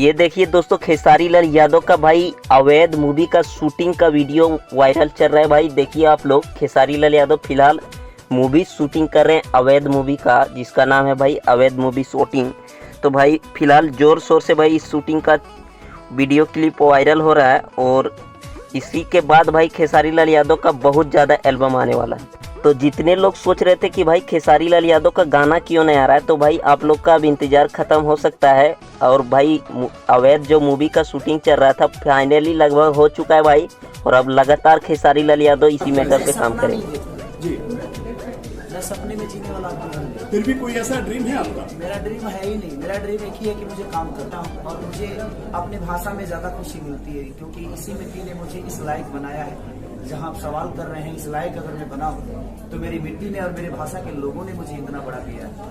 ये देखिए दोस्तों, खेसारी लाल यादव का भाई अवैध मूवी का शूटिंग का वीडियो वायरल चल रहा है। भाई देखिए आप लोग, खेसारी लाल यादव फिलहाल मूवी शूटिंग कर रहे हैं अवैध मूवी का, जिसका नाम है भाई अवैध मूवी शूटिंग। तो भाई फिलहाल जोर शोर से भाई इस शूटिंग का वीडियो क्लिप वायरल हो रहा है और इसी के बाद भाई खेसारी लाल यादव का बहुत ज़्यादा एल्बम आने वाला है। तो जितने लोग सोच रहे थे कि भाई खेसारी लाल यादव का गाना क्यों नहीं आ रहा है, तो भाई आप लोग का अब इंतज़ार ख़त्म हो सकता है। और भाई अवैध जो मूवी का शूटिंग चल रहा था फाइनली लगभग हो चुका है भाई, और अब लगातार खेसारी लाल यादव इसी मैटर पे काम करेंगे। जी, मैं सपने में जीने वाला आदमी हूँ। फिर भी कोई ऐसा ड्रीम है आपका? मेरा ड्रीम है ही नहीं। मेरा ड्रीम एक ही है कि मुझे काम करना हूँ और मुझे अपने भाषा में ज्यादा खुशी मिलती है, क्योंकि इसी मिट्टी ने मुझे इस लायक बनाया है। जहाँ आप सवाल कर रहे हैं, इस लायक अगर मैं बना हूँ तो मेरी मिट्टी ने और मेरे भाषा के लोगों ने मुझे इतना बड़ा किया है।